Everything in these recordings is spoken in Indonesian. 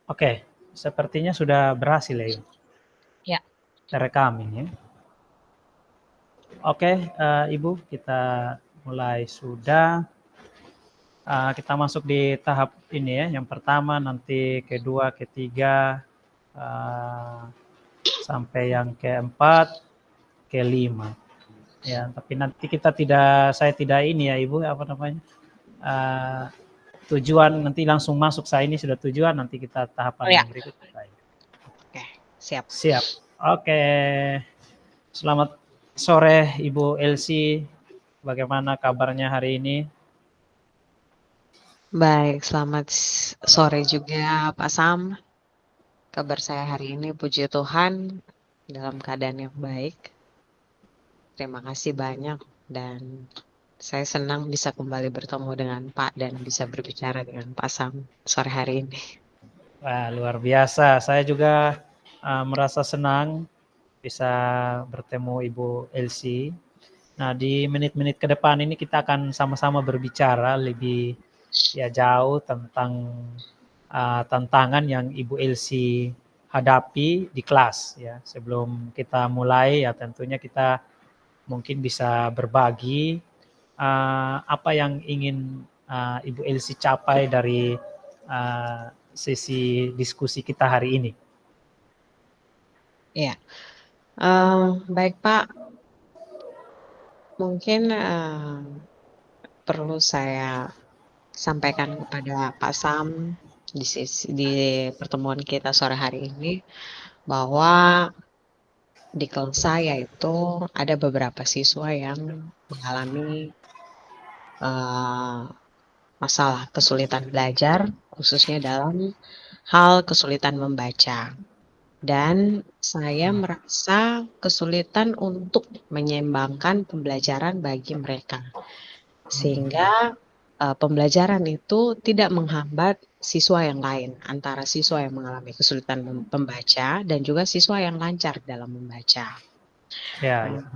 Oke, sepertinya sudah berhasil ya, Ibu, Ya. terekam ini. Oke, Ibu, kita mulai sudah. Kita masuk di tahap ini ya, yang pertama, nanti kedua, ketiga, uh, sampai yang keempat, kelima. Ya, tapi nanti saya tidak ini ya, Ibu, apa namanya? Uh, Tujuan nanti langsung masuk, saya ini sudah tujuan, nanti kita Oh tahapan ya. yang berikutnya. Oke, siap. Siap. Oke. Selamat sore Ibu Elsie. Bagaimana kabarnya hari ini? Baik, selamat sore juga Pak Sam. Kabar saya hari ini puji Tuhan dalam keadaan yang baik. Terima kasih banyak dan saya senang bisa kembali bertemu dengan Pak dan bisa berbicara dengan Pak Sam sore hari ini. Wah, luar biasa. Saya juga merasa senang bisa bertemu Ibu Elsie. Nah, di menit-menit ke depan ini kita akan sama-sama berbicara lebih jauh tentang tantangan yang Ibu Elsie hadapi di kelas ya. Sebelum kita mulai ya tentunya kita mungkin bisa berbagi apa yang ingin Ibu Elsie capai dari sesi diskusi kita hari ini. Ya, baik Pak. Mungkin perlu saya sampaikan kepada Pak Sam di pertemuan kita sore hari ini bahwa di kelas saya itu ada beberapa siswa yang mengalami masalah kesulitan belajar, khususnya dalam hal kesulitan membaca. Dan saya merasa kesulitan untuk menyeimbangkan pembelajaran bagi mereka. Sehingga pembelajaran itu tidak menghambat siswa yang lain, antara siswa yang mengalami kesulitan membaca dan juga siswa yang lancar dalam membaca. Ya, Nah,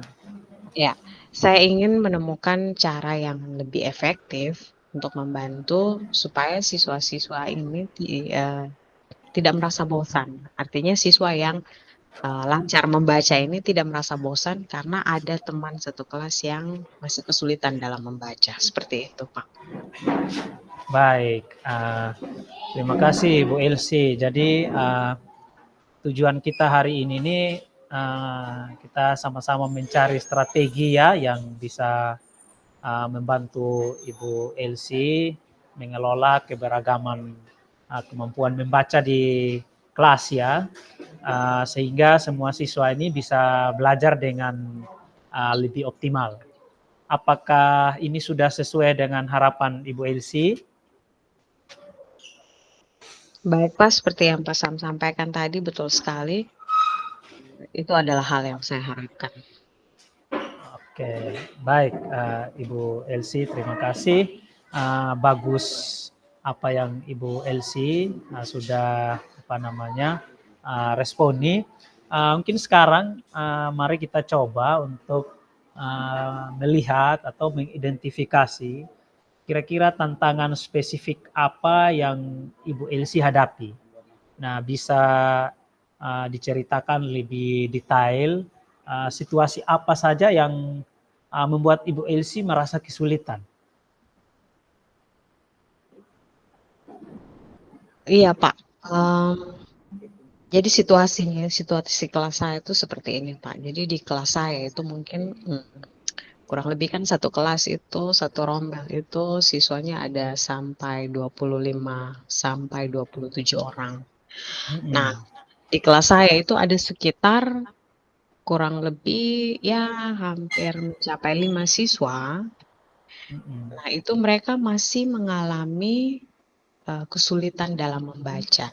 ya. ya, saya ingin menemukan cara yang lebih efektif untuk membantu supaya siswa-siswa ini tidak merasa bosan. Artinya siswa yang lancar membaca ini tidak merasa bosan karena ada teman satu kelas yang masih kesulitan dalam membaca. Seperti itu, Pak. Baik, terima kasih Bu Elsie. Jadi tujuan kita hari ini nih kita sama-sama mencari strategi ya yang bisa membantu Ibu Elsie mengelola keberagaman kemampuan membaca di kelas ya, sehingga semua siswa ini bisa belajar dengan lebih optimal. Apakah ini sudah sesuai dengan harapan Ibu Elsie? Baik, Pak, seperti yang Pak Sam sampaikan tadi, betul sekali. Itu adalah hal yang saya harapkan. Oke, baik Ibu Elsie, terima kasih. Bagus apa yang Ibu Elsie sudah responi. Mungkin sekarang mari kita coba untuk melihat atau mengidentifikasi kira-kira tantangan spesifik apa yang Ibu Elsie hadapi. Nah, bisa diceritakan lebih detail situasi apa saja yang membuat Ibu Elsie merasa kesulitan. Iya, Pak. Jadi situasi kelas saya itu seperti ini, Pak. Jadi di kelas saya itu mungkin kurang lebih kan satu kelas itu, satu rombel itu siswanya ada sampai 25 sampai 27 orang. Nah, di kelas saya itu ada sekitar kurang lebih ya hampir mencapai 5 siswa. Nah, itu mereka masih mengalami kesulitan dalam membaca.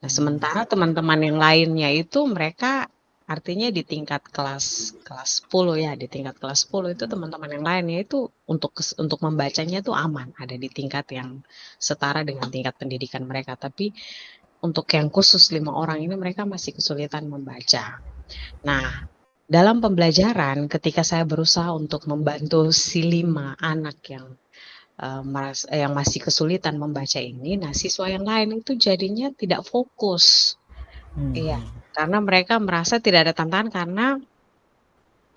Nah, sementara teman-teman yang lainnya itu mereka artinya di tingkat kelas 10 ya, di tingkat kelas 10 itu teman-teman yang lainnya itu untuk membacanya itu aman, ada di tingkat yang setara dengan tingkat pendidikan mereka. Tapi untuk yang khusus 5 orang ini mereka masih kesulitan membaca. Nah, dalam pembelajaran ketika saya berusaha untuk membantu si 5 anak yang yang masih kesulitan membaca ini, nah siswa yang lain itu jadinya tidak fokus. Iya, karena mereka merasa tidak ada tantangan karena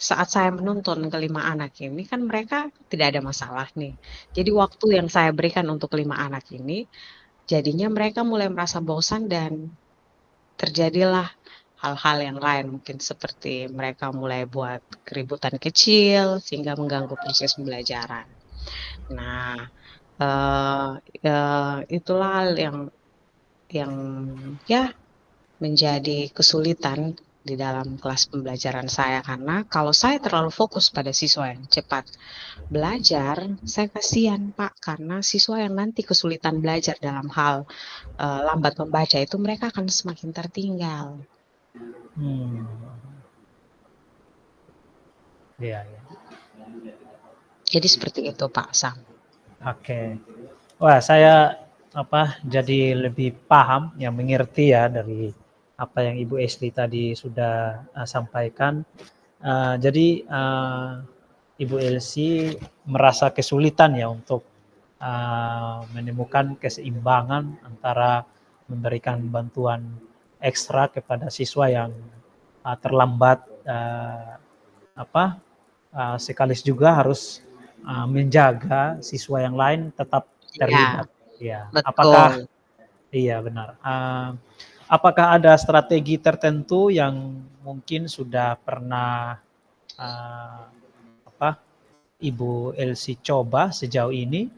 saat saya menuntun ke 5 anak ini kan mereka tidak ada masalah nih. Jadi waktu yang saya berikan untuk 5 anak ini, jadinya mereka mulai merasa bosan dan terjadilah hal-hal yang lain, mungkin seperti mereka mulai buat keributan kecil sehingga mengganggu proses pembelajaran. Nah, eee itulah hal yang ya menjadi kesulitan di dalam kelas pembelajaran saya, karena kalau saya terlalu fokus pada siswa yang cepat belajar, saya kasihan Pak, karena siswa yang nanti kesulitan belajar dalam hal, lambat membaca itu mereka akan semakin tertinggal. Hmm. Iya, iya. Jadi seperti itu Pak Sam. Oke. Wah, saya jadi lebih paham, ya mengerti ya dari apa yang Ibu Esti tadi sudah sampaikan. Jadi Ibu Elsi merasa kesulitan ya untuk menemukan keseimbangan antara memberikan bantuan ekstra kepada siswa yang terlambat sekaligus juga harus menjaga siswa yang lain tetap Iya, terlibat. Ya, betul. apakah iya benar. Apakah ada strategi tertentu yang mungkin sudah pernah uh, apa Ibu Elsi coba sejauh ini?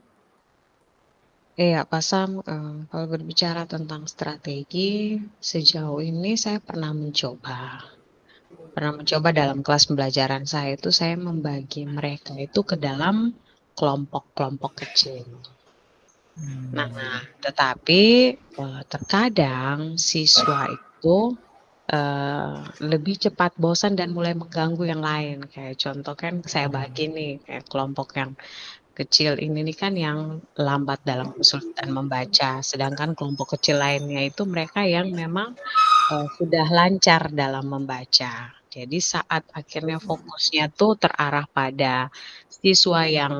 Iya Pak Sam, kalau berbicara tentang strategi, sejauh ini saya pernah mencoba dalam kelas pembelajaran saya itu saya membagi mereka itu ke dalam kelompok-kelompok kecil. Nah, tetapi, terkadang siswa itu, lebih cepat bosan dan mulai mengganggu yang lain. Kayak contoh kan saya bagi nih, kayak kelompok yang kecil ini nih kan yang lambat dalam kesulitan membaca, sedangkan kelompok kecil lainnya itu mereka yang memang sudah lancar dalam membaca. Jadi saat akhirnya fokusnya tuh terarah pada siswa yang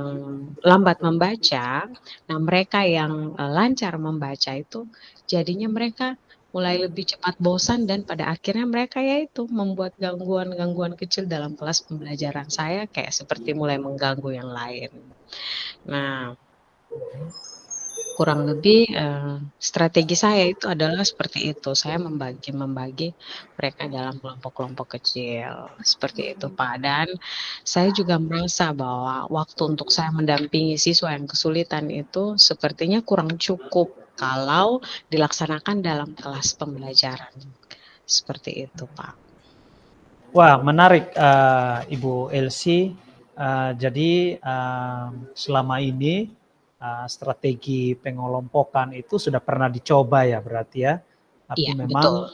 lambat membaca, nah mereka yang, lancar membaca itu jadinya mereka mulai lebih cepat bosan dan pada akhirnya mereka ya itu membuat gangguan-gangguan kecil dalam kelas pembelajaran saya kayak seperti mulai mengganggu yang lain. Nah, kurang lebih, strategi saya itu adalah seperti itu, saya membagi mereka dalam kelompok-kelompok kecil, seperti itu, Pak. Dan saya juga merasa bahwa waktu untuk saya mendampingi siswa yang kesulitan itu sepertinya kurang cukup kalau dilaksanakan dalam kelas pembelajaran, seperti itu, Pak. Wah, menarik Ibu Elsi. Jadi selama ini strategi pengelompokan itu sudah pernah dicoba ya berarti ya. Iya, betul.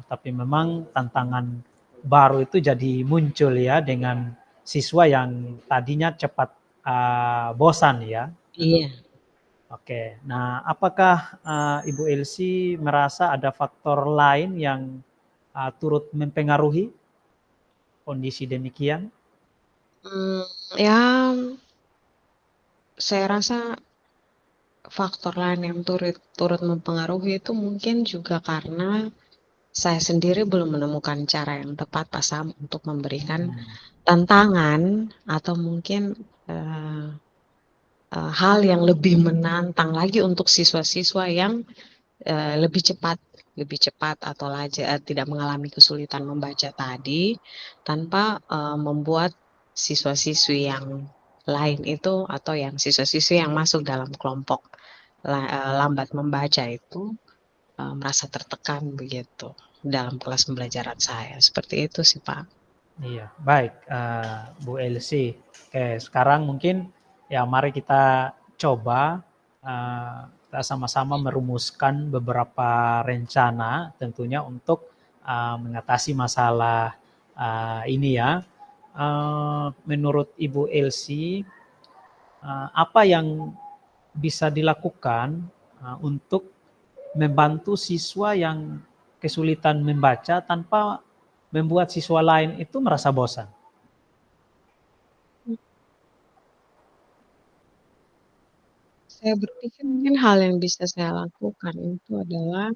Tapi memang tantangan baru itu jadi muncul ya dengan siswa yang tadinya cepat bosan ya. Iya. Oke. Nah, apakah Ibu Elsi merasa ada faktor lain yang turut mempengaruhi kondisi demikian? Ya, saya rasa faktor lain yang turut mempengaruhi itu mungkin juga karena saya sendiri belum menemukan cara yang tepat Pak Sam untuk memberikan tantangan atau mungkin, eee hal yang lebih menantang lagi untuk siswa-siswa yang, lebih cepat atau tidak mengalami kesulitan membaca tadi, tanpa, membuat siswa-siswi yang lain itu atau yang siswa-siswi yang masuk dalam kelompok lambat membaca itu, merasa tertekan begitu, dalam kelas pembelajaran saya, seperti itu sih, Pak. Iya, baik, Bu Elsie. Oke, sekarang mungkin ya mari kita coba, kita sama-sama merumuskan beberapa rencana tentunya untuk, mengatasi masalah, ini ya. Menurut Ibu Elsie, apa yang bisa dilakukan, untuk membantu siswa yang kesulitan membaca tanpa membuat siswa lain itu merasa bosan? saya berpikir mungkin hal yang bisa saya lakukan itu adalah,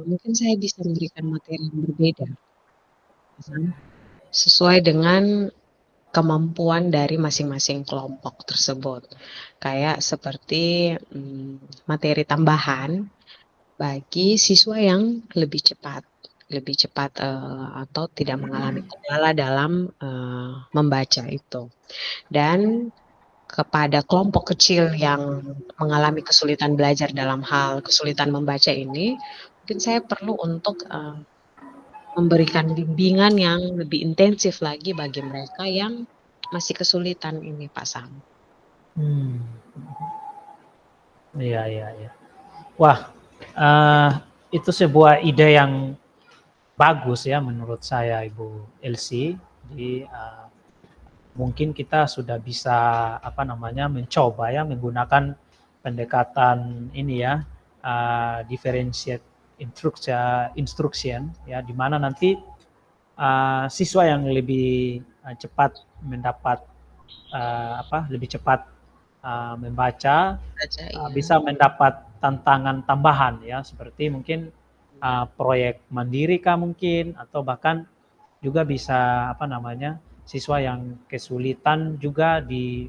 mungkin saya bisa memberikan materi yang berbeda, sesuai dengan kemampuan dari masing-masing kelompok tersebut. Kayak seperti, materi tambahan bagi siswa yang lebih cepat, atau tidak mengalami kendala dalam, membaca itu. Dan kepada kelompok kecil yang mengalami kesulitan belajar dalam hal kesulitan membaca ini, mungkin saya perlu untuk, memberikan bimbingan yang lebih intensif lagi bagi mereka yang masih kesulitan ini, Pak Sam. Hmm. Iya, iya, iya. Wah, uh, itu sebuah ide yang bagus ya menurut saya, Ibu Elsie. Jadi mungkin kita sudah bisa apa namanya mencoba ya menggunakan pendekatan ini ya, differentiate instruction ya, di mana nanti siswa yang lebih cepat mendapat lebih cepat membaca Baca, iya. bisa mendapat tantangan tambahan ya, seperti mungkin proyek mandiri kah mungkin, atau bahkan juga bisa apa namanya siswa yang kesulitan juga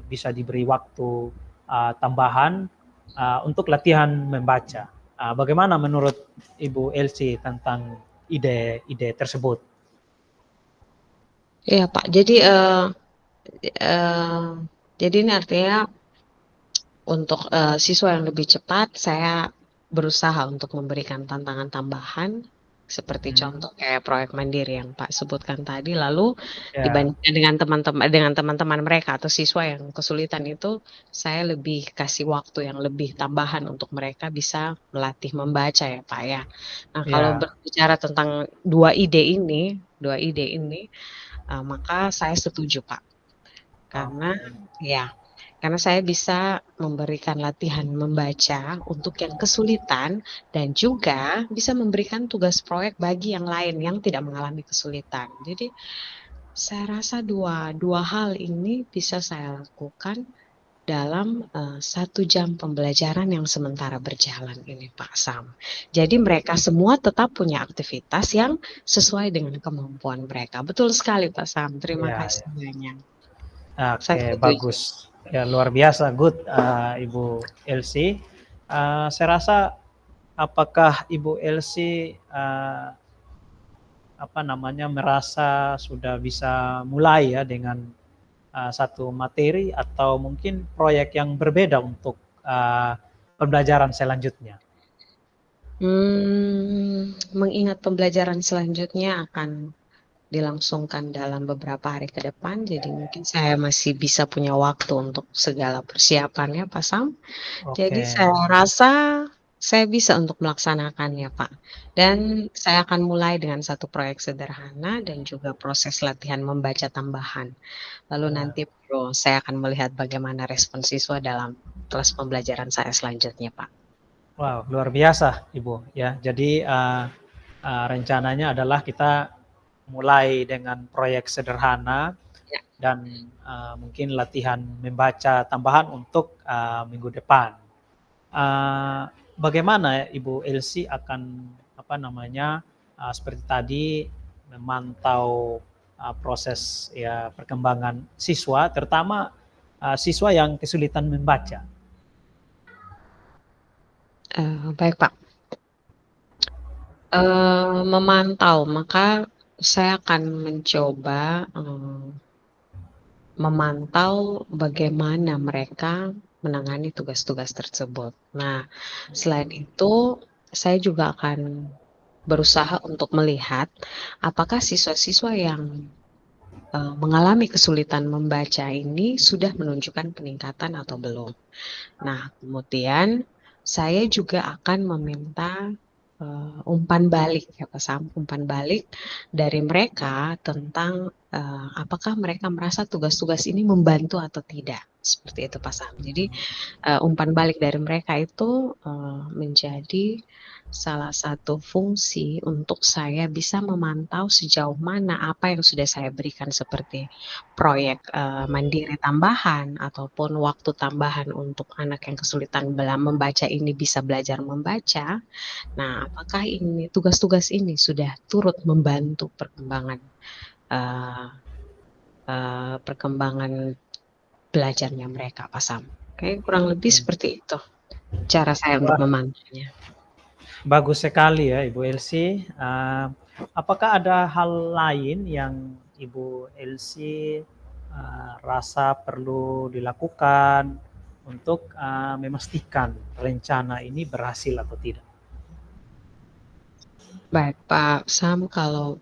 bisa diberi waktu tambahan untuk latihan membaca. Bagaimana menurut Ibu Elsie tentang ide-ide tersebut? Iya, Pak. Eee, jadi ini artinya untuk, siswa yang lebih cepat saya berusaha untuk memberikan tantangan tambahan, seperti contoh kayak proyek mandiri yang Pak sebutkan tadi, lalu Ya, dibandingkan dengan teman-teman mereka atau siswa yang kesulitan itu, saya lebih kasih waktu yang lebih tambahan untuk mereka bisa melatih membaca ya, Pak, ya. Nah, kalau ya, berbicara tentang dua ide ini, maka saya setuju, Pak. Karena oke, ya, karena saya bisa memberikan latihan membaca untuk yang kesulitan dan juga bisa memberikan tugas proyek bagi yang lain yang tidak mengalami kesulitan. Jadi, saya rasa dua dua hal ini bisa saya lakukan dalam, 1 jam pembelajaran yang sementara berjalan ini, Pak Sam. Jadi mereka semua tetap punya aktivitas yang sesuai dengan kemampuan mereka. Betul sekali, Pak Sam, terima ya, kasih ya. banyak. Saya Oke, setuju. bagus. Ya, luar biasa, good, Ibu Elsie. Saya rasa apakah Ibu Elsie apa namanya merasa sudah bisa mulai ya dengan satu materi atau mungkin proyek yang berbeda untuk pembelajaran selanjutnya? Mengingat pembelajaran selanjutnya akan dilangsungkan dalam beberapa hari ke depan, jadi mungkin saya masih bisa punya waktu untuk segala persiapannya, Pak Sam. Jadi Oke, saya rasa saya bisa untuk melaksanakannya, Pak. Dan saya akan mulai dengan satu proyek sederhana dan juga proses latihan membaca tambahan. Lalu ya. nanti baru saya akan melihat bagaimana respon siswa dalam kelas pembelajaran saya selanjutnya, Pak. Wow, luar biasa, Ibu. Ya, jadi rencananya adalah kita mulai dengan proyek sederhana Ya. dan mungkin latihan membaca tambahan untuk minggu depan. Bagaimana Ibu Elsie akan apa namanya seperti tadi memantau proses ya perkembangan siswa, terutama siswa yang kesulitan membaca. Baik, Pak. Memantau, maka saya akan mencoba, memantau bagaimana mereka menangani tugas-tugas tersebut. Nah, selain itu saya juga akan berusaha untuk melihat apakah siswa-siswa yang, mengalami kesulitan membaca ini sudah menunjukkan peningkatan atau belum. Nah, kemudian saya juga akan meminta, umpan balik ya, Pak Sam, umpan balik dari mereka tentang, apakah mereka merasa tugas-tugas ini membantu atau tidak, seperti itu, Pak Sam. Jadi, umpan balik dari mereka itu, menjadi salah satu fungsi untuk saya bisa memantau sejauh mana apa yang sudah saya berikan seperti proyek, mandiri tambahan ataupun waktu tambahan untuk anak yang kesulitan membaca ini bisa belajar membaca. Nah, apakah ini tugas-tugas ini sudah turut membantu eee perkembangan belajarnya mereka, Pak Sam? Oke, kurang lebih Oke. seperti itu cara saya untuk Wah, memantaunya. bagus sekali ya Ibu Elsie. Apakah ada hal lain yang Ibu Elsie rasa perlu dilakukan untuk memastikan rencana ini berhasil atau tidak? Baik, Pak Sam, kalau,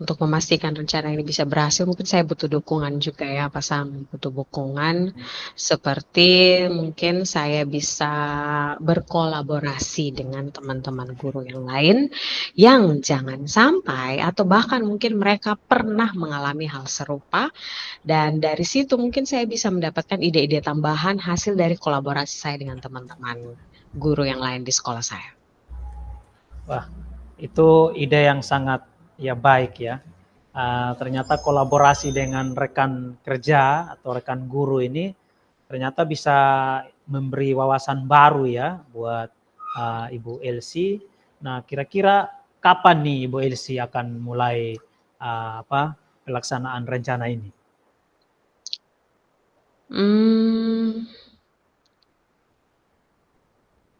untuk memastikan rencana ini bisa berhasil mungkin saya butuh dukungan juga ya, Pak Sam. Butuh dukungan seperti mungkin saya bisa berkolaborasi dengan teman-teman guru yang lain, yang jangan sampai atau bahkan mungkin mereka pernah mengalami hal serupa, dan dari situ mungkin saya bisa mendapatkan ide-ide tambahan hasil dari kolaborasi saya dengan teman-teman guru yang lain di sekolah saya. Wah, itu ide yang sangat ya baik ya. Ternyata kolaborasi dengan rekan kerja atau rekan guru ini ternyata bisa memberi wawasan baru ya buat Ibu Elsie. Nah, kira-kira kapan nih Ibu Elsie akan mulai pelaksanaan rencana ini? Mmm.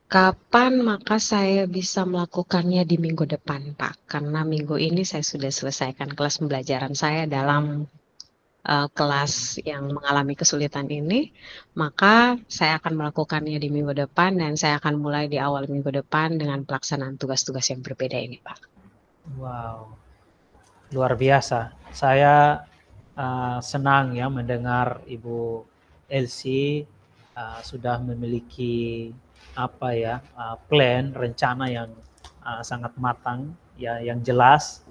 Kapan maka saya bisa melakukannya di minggu depan, Pak? Karena minggu ini saya sudah selesaikan kelas pembelajaran saya dalam, kelas yang mengalami kesulitan ini, maka saya akan melakukannya di minggu depan dan saya akan mulai di awal minggu depan dengan pelaksanaan tugas-tugas yang berbeda ini, Pak. Wow, luar biasa. Saya senang ya mendengar Ibu Elsie sudah memiliki plan, rencana yang sangat matang, ya, yang jelas.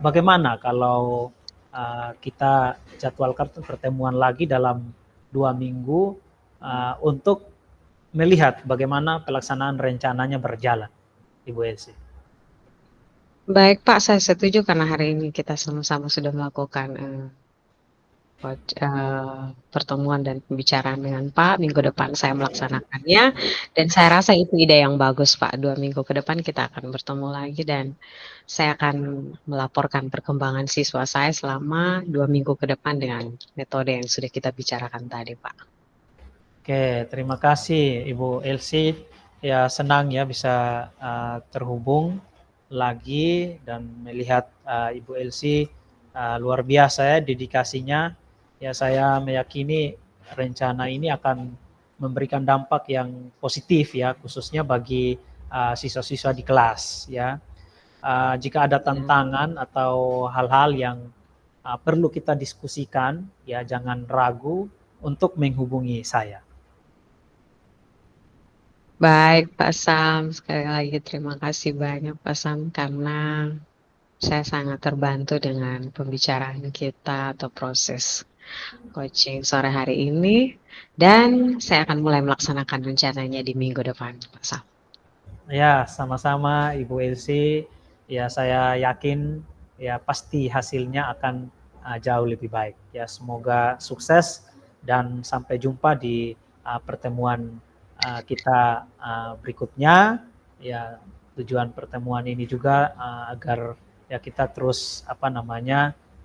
Bagaimana kalau kita jadwalkan pertemuan lagi dalam 2 minggu untuk melihat bagaimana pelaksanaan rencananya berjalan, Ibu Elsie. Baik, Pak, saya setuju karena hari ini kita sama-sama sudah melakukan, pertemuan dan pembicaraan dengan Pak, minggu depan saya melaksanakannya, dan saya rasa itu ide yang bagus, Pak. 2 minggu ke depan kita akan bertemu lagi dan saya akan melaporkan perkembangan siswa saya selama 2 minggu ke depan dengan metode yang sudah kita bicarakan tadi, Pak. Oke, terima kasih Ibu Elsie. Ya, senang ya bisa terhubung lagi dan melihat Ibu Elsie luar biasa ya dedikasinya. Ya, saya meyakini rencana ini akan memberikan dampak yang positif ya, khususnya bagi siswa-siswa di kelas ya. Jika ada Ya. tantangan atau hal-hal yang perlu kita diskusikan, ya jangan ragu untuk menghubungi saya. Baik, Pak Sam, sekali lagi terima kasih banyak, Pak Sam, karena saya sangat terbantu dengan pembicaraan kita atau proses coaching sore hari ini, dan saya akan mulai melaksanakan rencananya di minggu depan, Pak Sam. Ya, sama-sama Ibu Elsie. Ya, saya yakin ya pasti hasilnya akan jauh lebih baik. Ya, semoga sukses dan sampai jumpa di pertemuan kita berikutnya. Ya, tujuan pertemuan ini juga agar ya kita terus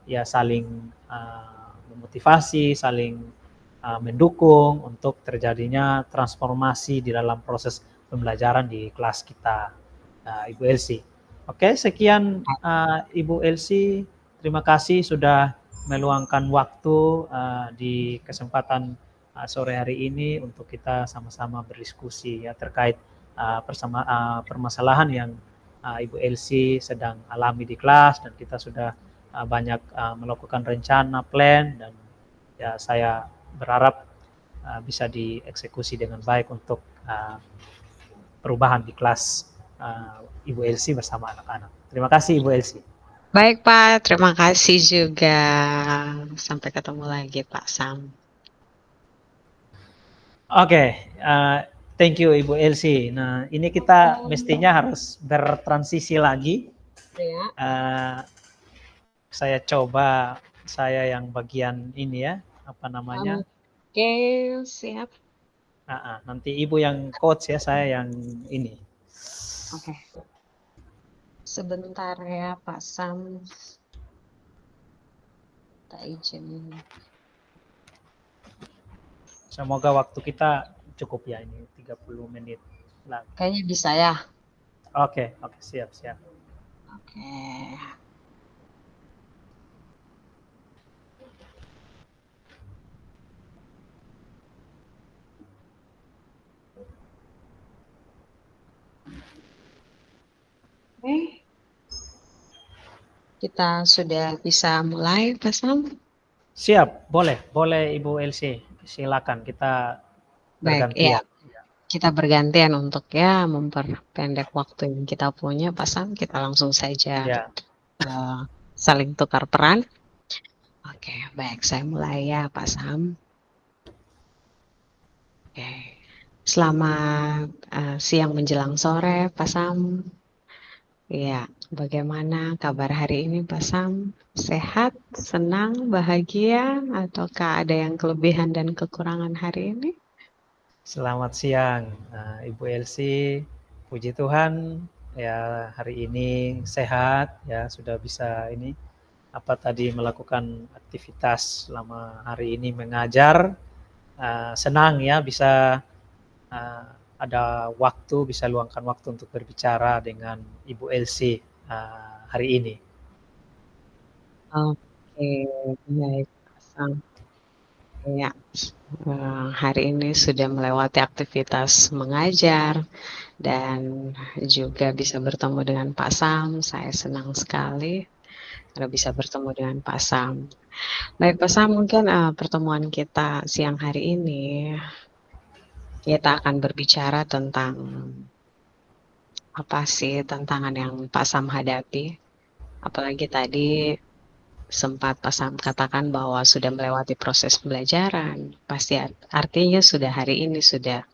ya saling memotivasi, saling mendukung untuk terjadinya transformasi di dalam proses pembelajaran di kelas kita, Ibu Elsie. Oke, sekian Ibu Elsie. Terima kasih sudah meluangkan waktu di kesempatan sore hari ini untuk kita sama-sama berdiskusi ya terkait permasalahan yang Ibu Elsie sedang alami di kelas dan kita sudah banyak melakukan rencana, plan dan ya saya berharap bisa dieksekusi dengan baik untuk perubahan di kelas Ibu Elsie bersama anak-anak. Terima kasih Ibu Elsie. Baik, Pak, terima kasih juga. Sampai ketemu lagi, Pak Sam. Okay, thank you Ibu Elsie. Nah, ini kita mestinya harus bertransisi lagi. Ya. Saya coba saya yang bagian ini ya, apa namanya? Oke, siap. Nanti Ibu yang coach ya, saya yang ini. Oke. Sebentar ya Pak Sam. Kita izin. Semoga waktu kita cukup ya ini 30 menit. Kayaknya bisa ya. Oke, siap. Oke. Oke. Kita sudah bisa mulai, Pak Sam? Siap, boleh Ibu Elsie. Silakan kita Baik, bergantian. ya. Kita bergantian untuk ya memperpendek waktu yang kita punya, Pak Sam. Kita langsung saja saling tukar peran. Oke, baik. Saya mulai ya, Pak Sam. Oke. Selamat siang menjelang sore, Pak Sam. Ya, bagaimana kabar hari ini, Pak Sam? Sehat, senang, bahagia, ataukah ada yang kelebihan dan kekurangan hari ini? Selamat siang, Ibu Elsie. Puji Tuhan, ya hari ini sehat, ya sudah bisa ini melakukan aktivitas selama hari ini mengajar. Senang ya bisa ada waktu, bisa luangkan waktu untuk berbicara dengan Ibu Elsie hari ini. Oke, baik, Pak Sam. Ya, hari ini sudah melewati aktivitas mengajar dan juga bisa bertemu dengan Pak Sam. Saya senang sekali karena bisa bertemu dengan Pak Sam. Baik, Pak Sam, mungkin pertemuan kita siang hari ini kita akan berbicara tentang apa sih tantangan yang Pak Sam hadapi. Apalagi tadi sempat Pak Sam katakan bahwa sudah melewati proses pembelajaran, pasti artinya sudah hari ini sudah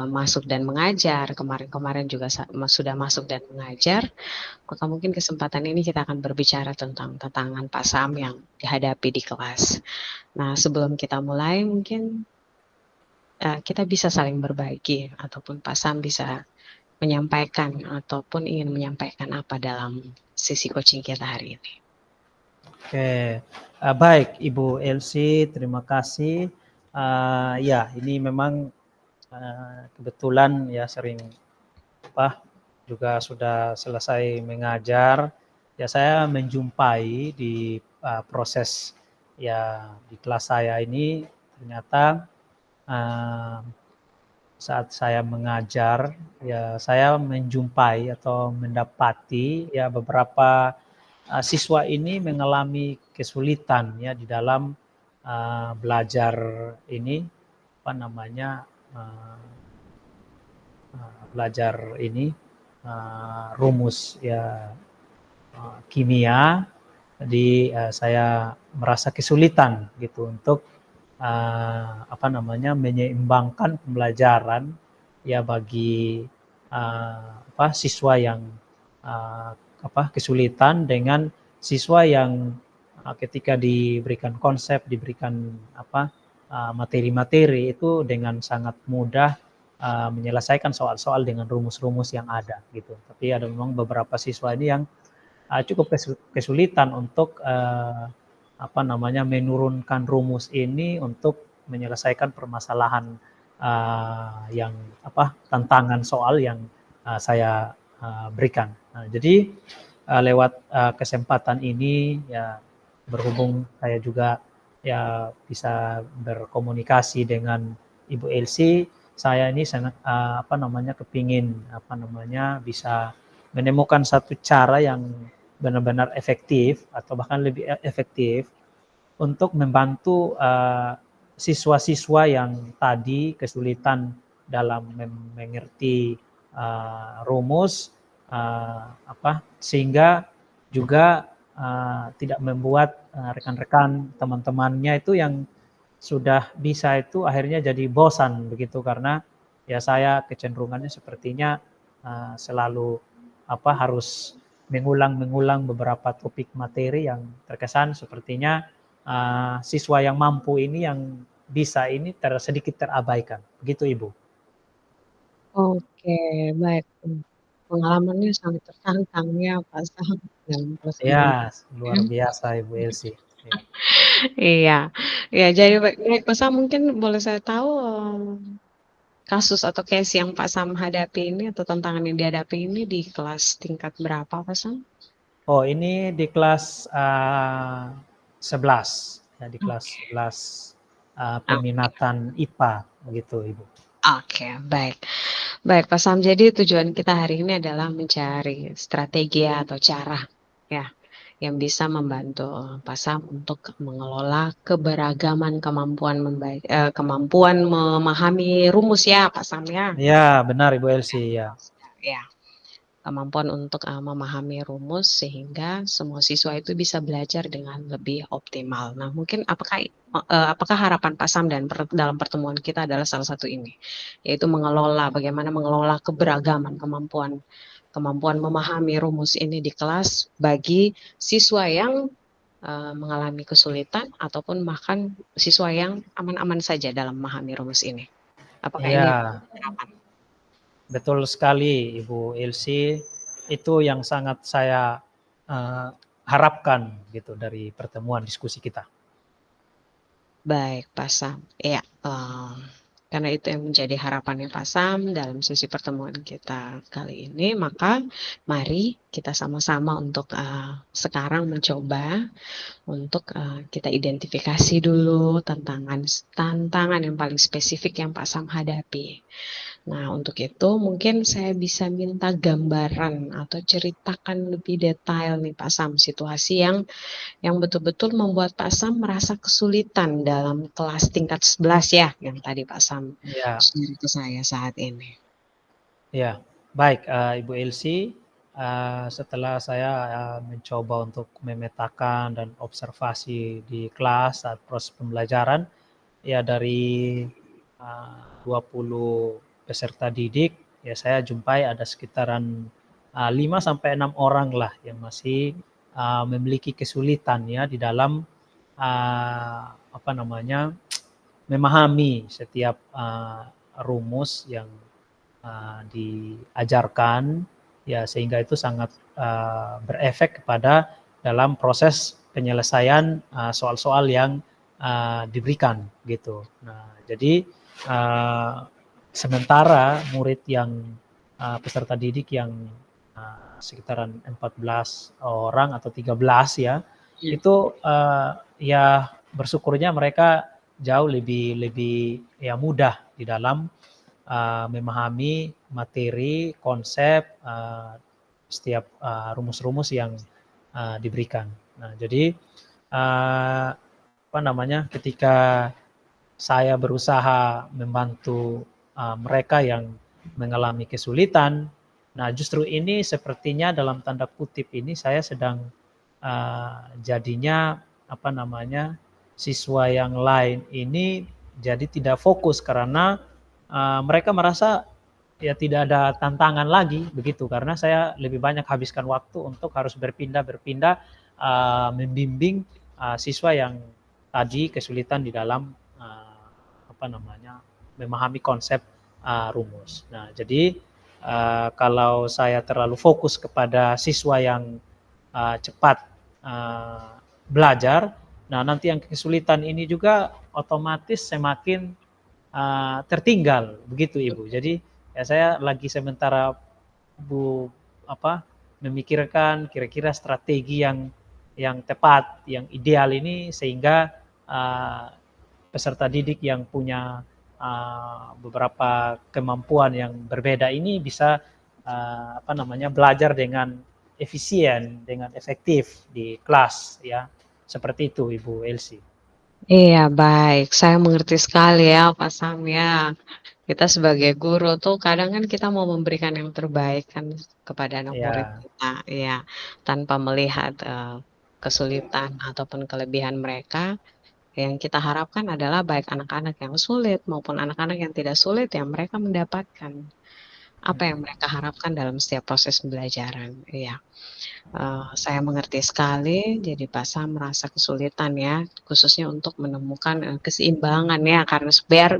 masuk dan mengajar, kemarin-kemarin juga sudah masuk dan mengajar, maka mungkin kesempatan ini kita akan berbicara tentang tantangan Pak Sam yang dihadapi di kelas. Nah, sebelum kita mulai mungkin kita bisa saling berbagi ataupun Pak Sam bisa menyampaikan ataupun ingin menyampaikan apa dalam sesi coaching kita hari ini. Oke, baik Ibu Elsie, terima kasih. Ya, ini memang kebetulan ya sering juga sudah selesai mengajar. Ya saya menjumpai di proses ya di kelas saya ini ternyata saat saya mengajar ya saya menjumpai atau mendapati ya beberapa siswa ini mengalami kesulitan ya di dalam belajar ini belajar ini rumus ya kimia. Jadi saya merasa kesulitan gitu untuk menyeimbangkan pembelajaran ya bagi siswa yang kesulitan dengan siswa yang ketika diberikan konsep, diberikan materi-materi itu dengan sangat mudah menyelesaikan soal-soal dengan rumus-rumus yang ada gitu. Tapi ada memang beberapa siswa ini yang cukup kesulitan untuk menurunkan rumus ini untuk menyelesaikan permasalahan yang tantangan soal yang saya berikan. Jadi lewat kesempatan ini ya berhubung saya juga ya bisa berkomunikasi dengan Ibu Elsie, saya ini sangat kepingin bisa menemukan satu cara yang benar-benar efektif atau bahkan lebih efektif untuk membantu siswa-siswa yang tadi kesulitan dalam mengerti rumus sehingga juga tidak membuat rekan-rekan teman-temannya itu yang sudah bisa itu akhirnya jadi bosan begitu karena ya saya kecenderungannya sepertinya selalu harus mengulang-mengulang beberapa topik materi yang terkesan sepertinya siswa yang mampu ini yang bisa ini sedikit terabaikan. Begitu Ibu. Oke, baik. Pengalamannya sangat tertantang ya Pak Sam dalam Ya, pelaksanaan. luar biasa Ibu Elsi. Ya. Iya, ya jadi baik, baik Pak Sam mungkin boleh saya tahu kasus atau case yang Pak Sam hadapi ini atau tantangan yang dihadapi ini di kelas tingkat berapa Pak Sam? Oh, ini di kelas 11, ya di kelas Oke. 11 Oh, peminatan IPA begitu Ibu. oke, baik. Baik Pak Sam, jadi tujuan kita hari ini adalah mencari strategi atau cara ya yang bisa membantu Pak Sam untuk mengelola keberagaman kemampuan memahami rumus ya Pak Sam ya. Ya, benar Ibu Elsi ya. Ya, kemampuan untuk memahami rumus sehingga semua siswa itu bisa belajar dengan lebih optimal. Nah, mungkin apakah harapan Pak Sam dalam pertemuan kita adalah salah satu ini, yaitu bagaimana mengelola keberagaman kemampuan memahami rumus ini di kelas bagi siswa yang mengalami kesulitan ataupun bahkan siswa yang aman-aman saja dalam memahami rumus ini. Apakah ini Ya, harapan? betul sekali Ibu Elsi. Itu yang sangat saya harapkan gitu dari pertemuan diskusi kita. Baik, Pak Sam. Iya, karena itu yang menjadi harapannya Pak Sam dalam sesi pertemuan kita kali ini, maka mari kita sama-sama untuk sekarang mencoba untuk kita identifikasi dulu tantangan yang paling spesifik yang Pak Sam hadapi. Nah, untuk itu mungkin saya bisa minta gambaran atau ceritakan lebih detail nih Pak Sam, situasi yang betul-betul membuat Pak Sam merasa kesulitan dalam kelas tingkat 11 ya, yang tadi Pak Sam Ya, share ke saya saat ini. ya. Baik Ibu Elsi, setelah saya mencoba untuk memetakan dan observasi di kelas saat proses pembelajaran, ya dari 20 peserta didik, ya saya jumpai ada sekitaran 5 sampai 6 orang lah yang masih memiliki kesulitan ya di dalam memahami setiap rumus yang diajarkan, ya sehingga itu sangat berefek kepada dalam proses penyelesaian soal-soal yang diberikan gitu. Nah, jadi sementara murid yang peserta didik yang sekitaran 14 orang atau 13 ya, Iya. itu ya bersyukurnya mereka jauh lebih lebih ya mudah di dalam memahami materi, konsep, setiap rumus-rumus yang diberikan. Nah, jadi ketika saya berusaha membantu mereka yang mengalami kesulitan, nah justru ini sepertinya dalam tanda kutip ini saya sedang jadinya siswa yang lain ini jadi tidak fokus karena mereka merasa ya tidak ada tantangan lagi begitu, karena saya lebih banyak habiskan waktu untuk harus berpindah-berpindah membimbing siswa yang tadi kesulitan di dalam memahami konsep rumus. Nah, jadi kalau saya terlalu fokus kepada siswa yang cepat belajar, nah nanti yang kesulitan ini juga otomatis semakin tertinggal begitu Ibu. Jadi ya saya lagi sementara memikirkan kira-kira strategi yang tepat, yang ideal ini sehingga peserta didik yang punya beberapa kemampuan yang berbeda ini bisa belajar dengan efisien, dengan efektif di kelas ya. Seperti itu Ibu Elsi. Iya, baik. Saya mengerti sekali ya, Pak Sam ya. Kita sebagai guru tuh kadang kan kita mau memberikan yang terbaik kan kepada anak murid Ya, kita, ya, tanpa melihat kesulitan ataupun kelebihan mereka. Yang kita harapkan adalah baik anak-anak yang sulit maupun anak-anak yang tidak sulit ya mereka mendapatkan apa yang mereka harapkan dalam setiap proses pembelajaran. Iya. Saya mengerti sekali, jadi Pak Sam merasa kesulitan ya, khususnya untuk menemukan, keseimbangan ya, karena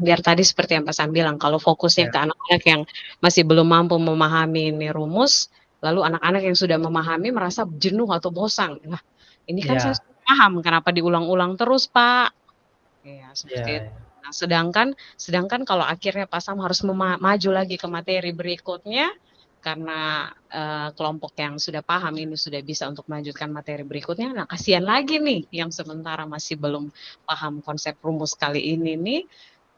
biar tadi seperti yang Pak Sam bilang, kalau fokusnya Ya, ke anak-anak yang masih belum mampu memahami ini rumus, lalu anak-anak yang sudah memahami merasa jenuh atau bosan. Lah, ini kan saya ya, sudah paham, kenapa diulang-ulang terus, Pak? Iya, seperti itu. ya, Nah, sedangkan kalau akhirnya Pak Sam harus maju lagi ke materi berikutnya, karena, kelompok yang sudah paham ini sudah bisa untuk melanjutkan materi berikutnya, nah kasihan lagi nih yang sementara masih belum paham konsep rumus kali ini nih,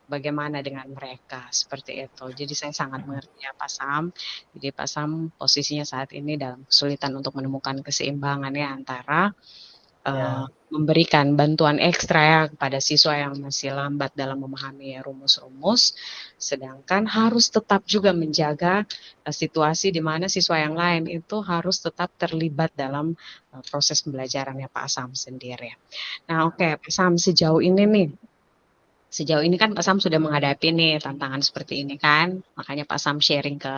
bagaimana dengan mereka, seperti itu. Jadi saya sangat mengerti ya Pak Sam. Jadi Pak Sam posisinya saat ini dalam kesulitan untuk menemukan keseimbangan ya antara ya, memberikan bantuan ekstra ya kepada siswa yang masih lambat dalam memahami rumus-rumus, sedangkan harus tetap juga menjaga situasi di mana siswa yang lain itu harus tetap terlibat dalam proses pembelajarannya Pak Sam sendiri. Nah, oke, Pak Sam sejauh ini kan Pak Sam sudah menghadapi nih tantangan seperti ini kan, makanya Pak Sam sharing ke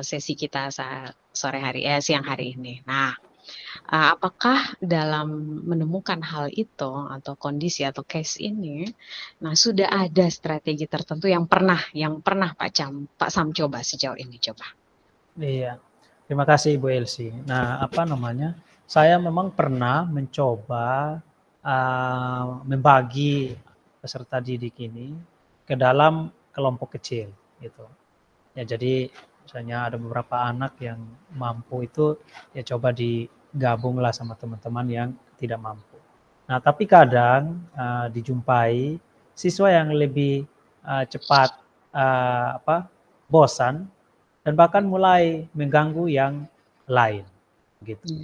sesi kita siang hari ini. Nah, apakah dalam menemukan hal itu atau kondisi atau case ini, nah sudah ada strategi tertentu yang pernah Pak Sam coba sejauh ini coba? iya. Terima kasih Ibu Elsie. Nah, apa namanya? Saya memang pernah mencoba membagi peserta didik ini ke dalam kelompok kecil, gitu. Ya, jadi misalnya ada beberapa anak yang mampu itu ya coba digabunglah sama teman-teman yang tidak mampu. Nah, tapi kadang dijumpai siswa yang lebih cepat bosan dan bahkan mulai mengganggu yang lain, gitu.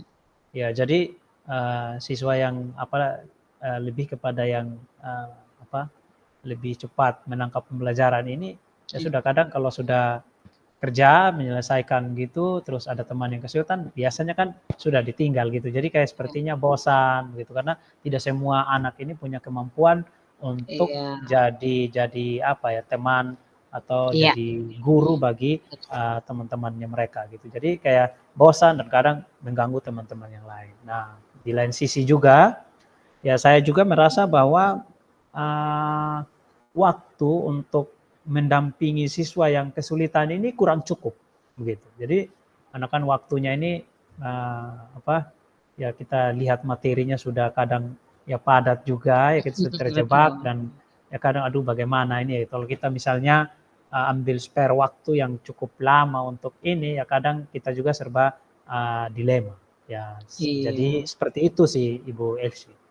Iya. Ya, jadi siswa yang lebih kepada yang lebih cepat menangkap pembelajaran ini ya Iya. sudah kadang kalau sudah kerja menyelesaikan gitu terus ada teman yang kesulitan biasanya kan sudah ditinggal gitu. Jadi kayak sepertinya bosan gitu karena tidak semua anak ini punya kemampuan untuk Iya. jadi apa ya teman atau Iya. jadi guru bagi Betul. teman-temannya mereka gitu. Jadi kayak bosan dan kadang mengganggu teman-teman yang lain. Nah, di lain sisi juga ya saya juga merasa bahwa waktu untuk mendampingi siswa yang kesulitan ini kurang cukup begitu. Jadi karena kan waktunya ini ya kita lihat materinya sudah kadang ya padat juga ya kita sudah terjebak Betul. dan ya kadang aduh bagaimana ini ya kalau kita misalnya ambil spare waktu yang cukup lama untuk ini ya kadang kita juga serba dilema ya. Jadi Iya. seperti itu sih Ibu Elsie.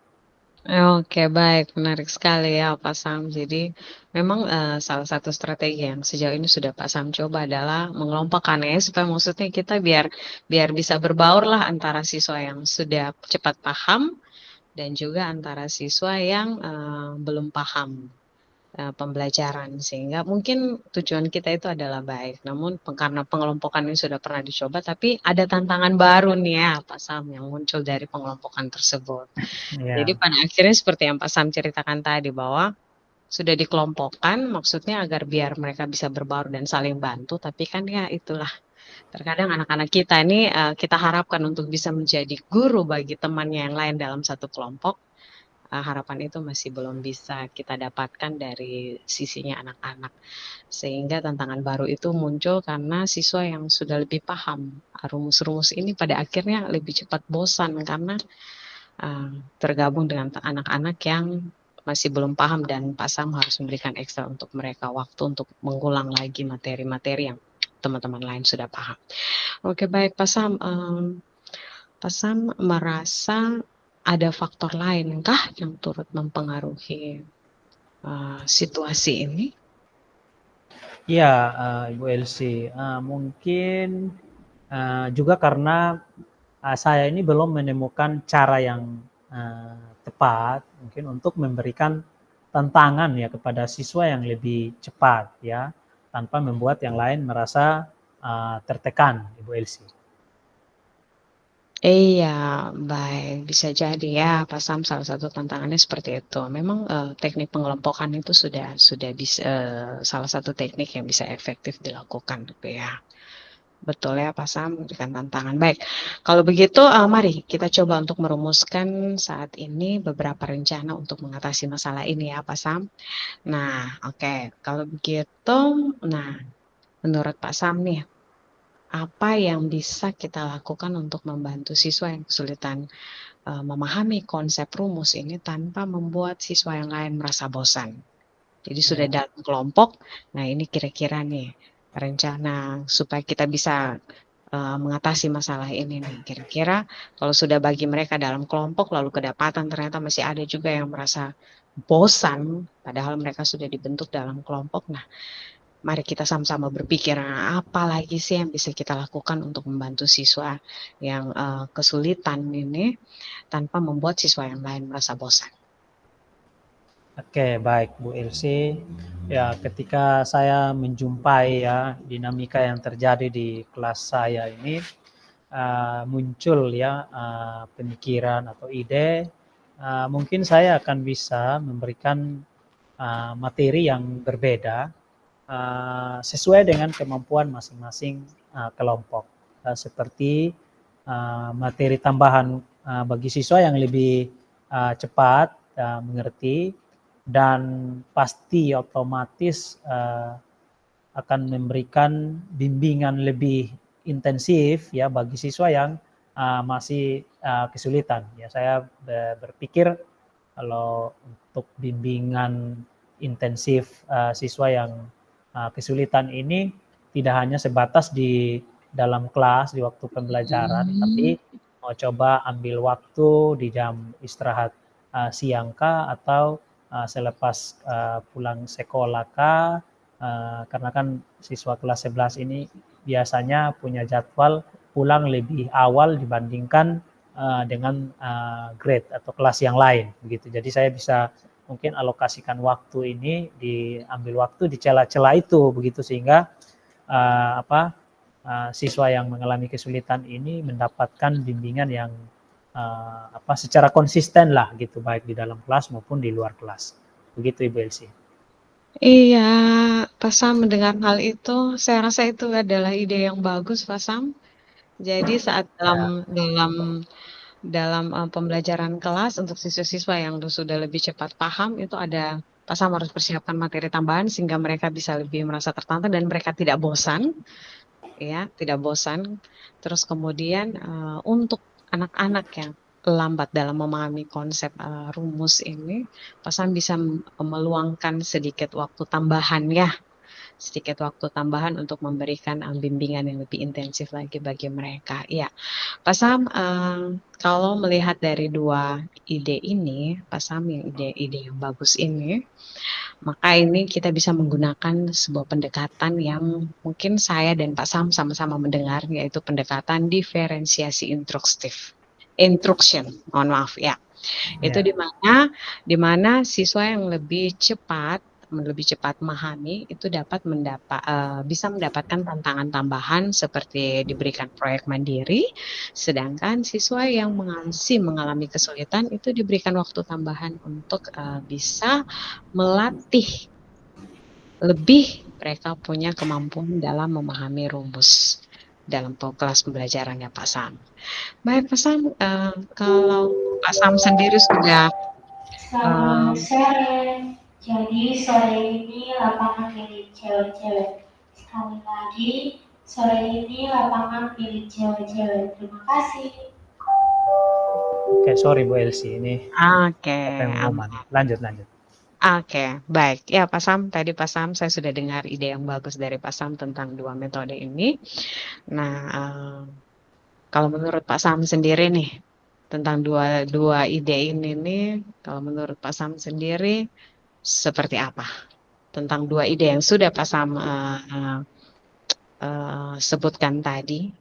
Oke, baik, menarik sekali ya Pak Sam. Jadi memang, salah satu strategi yang sejauh ini sudah Pak Sam coba adalah mengelompokkan ya, supaya maksudnya kita biar biar bisa berbaur lah antara siswa yang sudah cepat paham dan juga antara siswa yang, belum paham pembelajaran. Sehingga mungkin tujuan kita itu adalah baik, namun karena pengelompokan ini sudah pernah dicoba, tapi ada tantangan baru nih ya Pak Sam yang muncul dari pengelompokan tersebut. Jadi Ya. pada akhirnya seperti yang Pak Sam ceritakan tadi bahwa sudah dikelompokkan maksudnya agar biar mereka bisa berbaur dan saling bantu, tapi kan ya itulah terkadang anak-anak kita ini, kita harapkan untuk bisa menjadi guru bagi temannya yang lain dalam satu kelompok, harapan itu masih belum bisa kita dapatkan dari sisinya anak-anak. Sehingga tantangan baru itu muncul karena siswa yang sudah lebih paham, rumus-rumus ini pada akhirnya lebih cepat bosan karena tergabung dengan anak-anak yang masih belum paham dan Pak Sam harus memberikan ekstra untuk mereka waktu untuk mengulang lagi materi-materi yang teman-teman lain sudah paham. Oke, baik Pak Sam, Pak Sam merasa ada faktor lainkah yang turut mempengaruhi situasi ini? Iya, Ibu Elsie, mungkin juga karena saya ini belum menemukan cara yang tepat mungkin untuk memberikan tantangan ya kepada siswa yang lebih cepat ya, tanpa membuat yang lain merasa tertekan, Ibu Elsie. Iya, baik, bisa jadi ya, Pak Sam, salah satu tantangannya seperti itu. Memang, teknik pengelompokan itu sudah bisa salah satu teknik yang bisa efektif dilakukan gitu ya. Betul ya, Pak Sam, memberikan tantangan. Baik, kalau begitu, mari kita coba untuk merumuskan saat ini beberapa rencana untuk mengatasi masalah ini ya, Pak Sam. Nah, oke, kalau begitu, nah, menurut Pak Sam nih, apa yang bisa kita lakukan untuk membantu siswa yang kesulitan memahami konsep rumus ini tanpa membuat siswa yang lain merasa bosan. Jadi sudah Ya. dalam kelompok, nah ini kira-kira nih rencana supaya kita bisa mengatasi masalah ini nih. Kira-kira kalau sudah bagi mereka dalam kelompok lalu kedapatan ternyata masih ada juga yang merasa bosan, padahal mereka sudah dibentuk dalam kelompok. Nah, mari kita sama-sama berpikir, nah, apa lagi sih yang bisa kita lakukan untuk membantu siswa yang kesulitan ini tanpa membuat siswa yang lain merasa bosan. Oke, baik Bu Ilsi. Ya, ketika saya menjumpai ya dinamika yang terjadi di kelas saya ini, muncul ya pemikiran atau ide, mungkin saya akan bisa memberikan materi yang berbeda sesuai dengan kemampuan masing-masing kelompok. Seperti materi tambahan bagi siswa yang lebih cepat mengerti dan pasti otomatis akan memberikan bimbingan lebih intensif ya bagi siswa yang masih kesulitan. Ya, saya berpikir kalau untuk bimbingan intensif siswa yang kesulitan ini tidak hanya sebatas di dalam kelas di waktu pembelajaran, tapi mau coba ambil waktu di jam istirahat siang kah atau selepas pulang sekolah kah, karena kan siswa kelas 11 ini biasanya punya jadwal pulang lebih awal dibandingkan dengan grade atau kelas yang lain begitu. Jadi saya bisa mungkin alokasikan waktu ini, diambil waktu di celah-celah itu begitu, sehingga siswa yang mengalami kesulitan ini mendapatkan bimbingan yang secara konsisten lah gitu, baik di dalam kelas maupun di luar kelas. Begitu Ibu Elsie. Iya, Pak Sam mendengar hal itu, saya rasa itu adalah ide yang bagus, Pak Sam. Jadi saat Ya, dalam pembelajaran kelas untuk siswa-siswa yang sudah lebih cepat paham itu ada Pak Sam harus persiapkan materi tambahan sehingga mereka bisa lebih merasa tertantang dan mereka tidak bosan, ya, tidak bosan. Terus kemudian untuk anak-anak yang lambat dalam memahami konsep rumus ini, Pak Sam bisa meluangkan sedikit waktu tambahan ya, sedikit waktu tambahan untuk memberikan bimbingan yang lebih intensif lagi bagi mereka. Iya, Pak Sam, kalau melihat dari dua ide ini, Pak Sam, yang ide-ide yang bagus ini, maka ini kita bisa menggunakan sebuah pendekatan yang mungkin saya dan Pak Sam sama-sama mendengar, yaitu pendekatan diferensiasi instruction, mohon maaf ya. Itu ya, di mana siswa yang lebih cepat memahami itu bisa mendapatkan tantangan tambahan seperti diberikan proyek mandiri, sedangkan siswa yang masih mengalami kesulitan itu diberikan waktu tambahan untuk bisa melatih lebih mereka punya kemampuan dalam memahami rumus dalam kelas pembelajarannya Pak Sam. Baik Pak Sam, kalau Pak Sam sendiri sudah Selamat sore. Jadi sore ini lapangan milik cewek-cewek. Sekali lagi, sore ini lapangan milik cewek-cewek. Terima kasih. oke, sorry Bu Elsie, ini Oke, ada pengumuman. aman. Lanjut, lanjut. Oke, baik. Ya, Pak Sam, tadi Pak Sam saya sudah dengar ide yang bagus dari Pak Sam tentang dua metode ini. Nah, kalau menurut Pak Sam sendiri nih, tentang dua ide ini nih, kalau menurut Pak Sam sendiri seperti apa? Tentang dua ide yang sudah Pak Sam sebutkan tadi.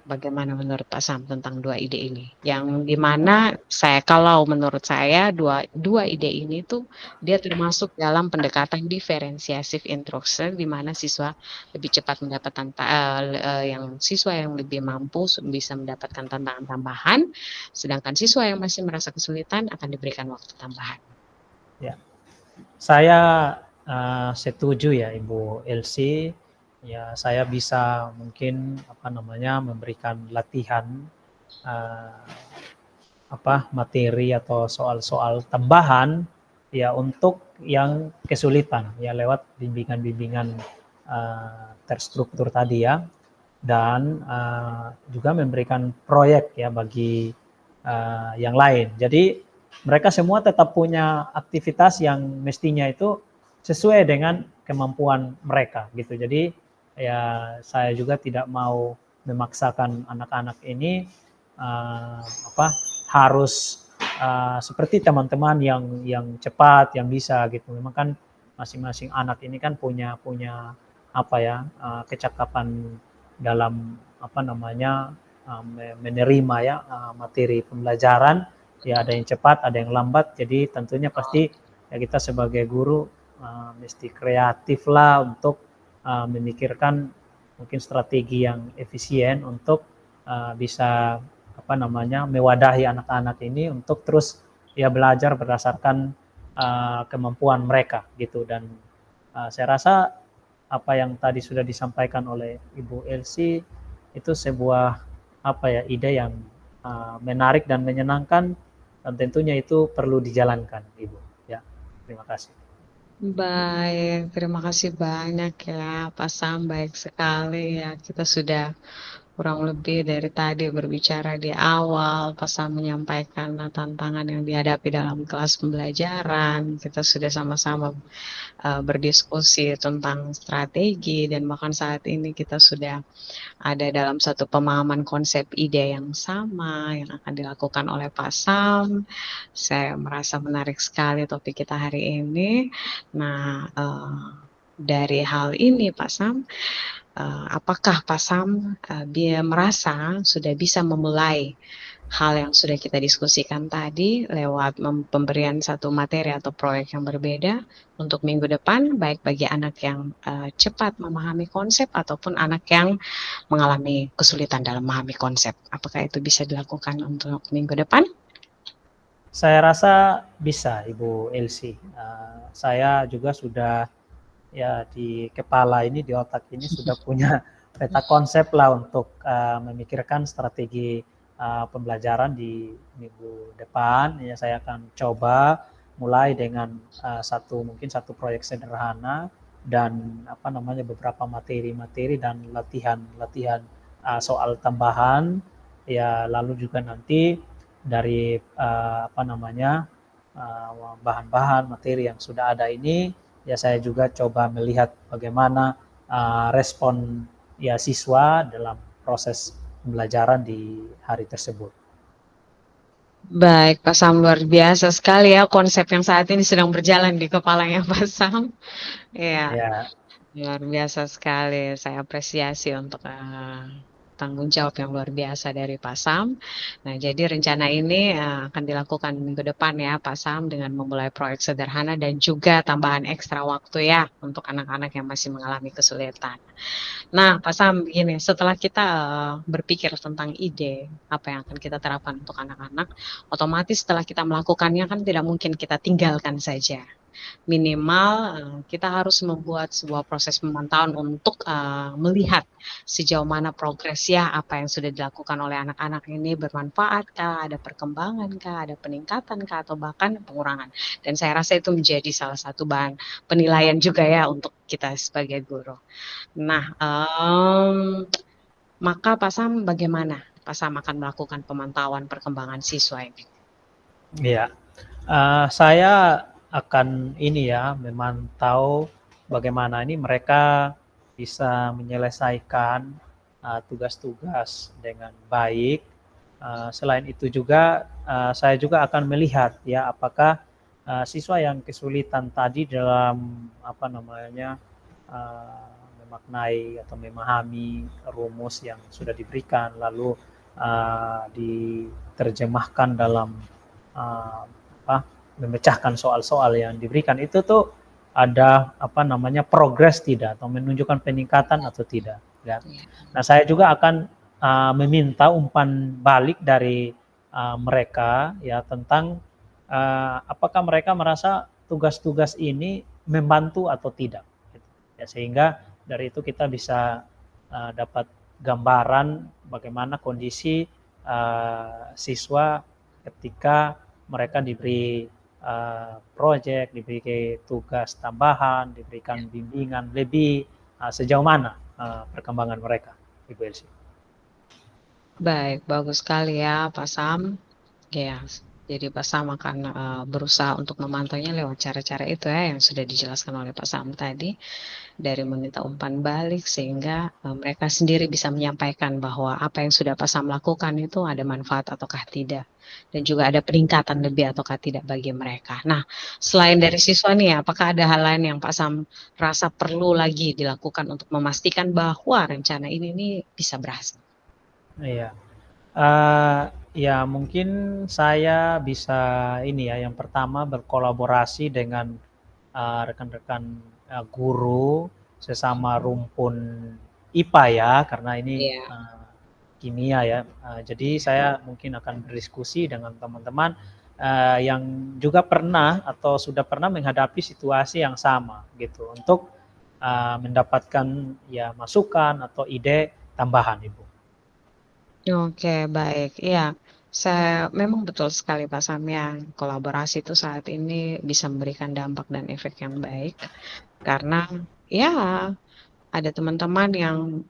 Bagaimana menurut Pak Sam tentang dua ide ini? Yang dimana kalau menurut saya dua ide ini tuh dia termasuk dalam pendekatan diferensiatif instruction di mana siswa lebih cepat mendapatkan yang siswa yang lebih mampu bisa mendapatkan tantangan tambahan, sedangkan siswa yang masih merasa kesulitan akan diberikan waktu tambahan. Ya, saya setuju ya Ibu Elsie. Ya, saya bisa mungkin memberikan latihan materi atau soal-soal tambahan ya untuk yang kesulitan ya lewat bimbingan-bimbingan terstruktur tadi ya, dan juga memberikan proyek ya bagi yang lain. Jadi mereka semua tetap punya aktivitas yang mestinya itu sesuai dengan kemampuan mereka gitu. Jadi ya saya juga tidak mau memaksakan anak-anak ini harus seperti teman-teman yang cepat, yang bisa gitu. Memang kan masing-masing anak ini kan punya kecakapan dalam menerima ya materi pembelajaran. Ya ada yang cepat, ada yang lambat. Jadi tentunya pasti ya kita sebagai guru mesti kreatif lah untuk memikirkan mungkin strategi yang efisien untuk bisa mewadahi anak-anak ini untuk terus ya belajar berdasarkan kemampuan mereka gitu. Dan saya rasa apa yang tadi sudah disampaikan oleh Ibu Elsie itu sebuah ide yang menarik dan menyenangkan, dan tentunya itu perlu dijalankan, Ibu. Ya, terima kasih. Baik, terima kasih banyak ya Pak Sam, baik sekali ya. Kita sudah kurang lebih dari tadi berbicara di awal, Pak Sam menyampaikan tantangan yang dihadapi dalam kelas pembelajaran. Kita sudah sama-sama berdiskusi tentang strategi, dan bahkan saat ini kita sudah ada dalam satu pemahaman konsep ide yang sama yang akan dilakukan oleh Pak Sam. Saya merasa menarik sekali topik kita hari ini. Nah, dari hal ini Pak Sam, apakah Pak Sam dia merasa sudah bisa memulai hal yang sudah kita diskusikan tadi lewat pemberian satu materi atau proyek yang berbeda untuk minggu depan, baik bagi anak yang cepat memahami konsep ataupun anak yang mengalami kesulitan dalam memahami konsep? Apakah itu bisa dilakukan untuk minggu depan? Saya rasa bisa, Ibu Elsie. Saya juga sudah ya di kepala ini, di otak ini sudah punya peta konsep lah untuk memikirkan strategi pembelajaran di minggu depan. Ya, saya akan coba mulai dengan mungkin satu proyek sederhana dan beberapa materi-materi dan latihan soal tambahan. Ya, lalu juga nanti dari bahan-bahan materi yang sudah ada ini, ya saya juga coba melihat bagaimana respon ya siswa dalam proses pembelajaran di hari tersebut. Baik, Pak Sam, luar biasa sekali ya konsep yang saat ini sedang berjalan di kepalanya Pak Sam. Ya, luar biasa sekali. Saya apresiasi untuk tanggung jawab yang luar biasa dari Pak Sam. Nah, jadi rencana ini akan dilakukan minggu depan ya Pak Sam, dengan memulai proyek sederhana dan juga tambahan ekstra waktu ya untuk anak-anak yang masih mengalami kesulitan. Nah, Pak Sam, begini, setelah kita berpikir tentang ide apa yang akan kita terapkan untuk anak-anak, otomatis setelah kita melakukannya kan tidak mungkin kita tinggalkan saja. Minimal kita harus membuat sebuah proses pemantauan untuk melihat sejauh mana progresnya apa yang sudah dilakukan oleh anak-anak ini bermanfaat kah, ada perkembangan kah, ada peningkatan kah, atau bahkan pengurangan. Dan saya rasa itu menjadi salah satu bahan penilaian juga ya untuk kita sebagai guru. Nah, maka Pak Sam, bagaimana Pak Sam akan melakukan pemantauan perkembangan siswa ini? Iya, saya akan memantau bagaimana ini mereka bisa menyelesaikan tugas-tugas dengan baik. Selain itu juga saya juga akan melihat ya apakah siswa yang kesulitan tadi dalam memaknai atau memahami rumus yang sudah diberikan, lalu diterjemahkan dalam memecahkan soal-soal yang diberikan, itu tuh ada progres tidak atau menunjukkan peningkatan atau tidak ya. Nah, saya juga akan meminta umpan balik dari mereka ya tentang apakah mereka merasa tugas-tugas ini membantu atau tidak ya, sehingga dari itu kita bisa dapat gambaran bagaimana kondisi siswa ketika mereka diberi proyek, diberi tugas tambahan, diberikan bimbingan lebih sejauh mana perkembangan mereka, Ibu Elsie. Baik, bagus sekali ya Pak Sam. Ya, jadi Pak Sam akan berusaha untuk memantaunya lewat cara-cara itu ya yang sudah dijelaskan oleh Pak Sam tadi, dari meminta umpan balik sehingga mereka sendiri bisa menyampaikan bahwa apa yang sudah Pak Sam lakukan itu ada manfaat ataukah tidak, dan juga ada peningkatan lebih ataukah tidak bagi mereka. Nah, selain dari siswa nih, apakah ada hal lain yang Pak Sam rasa perlu lagi dilakukan untuk memastikan bahwa rencana ini nih bisa berhasil? Iya. Ya mungkin saya bisa ini ya, yang pertama berkolaborasi dengan rekan-rekan guru sesama rumpun IPA ya, karena ini kimia ya. Jadi saya mungkin akan berdiskusi dengan teman-teman yang juga pernah atau sudah pernah menghadapi situasi yang sama gitu, untuk mendapatkan ya masukan atau ide tambahan, Ibu. Oke, baik. Iya, saya memang betul sekali Pak Sam ya, kolaborasi itu saat ini bisa memberikan dampak dan efek yang baik. Karena ya ada teman-teman yang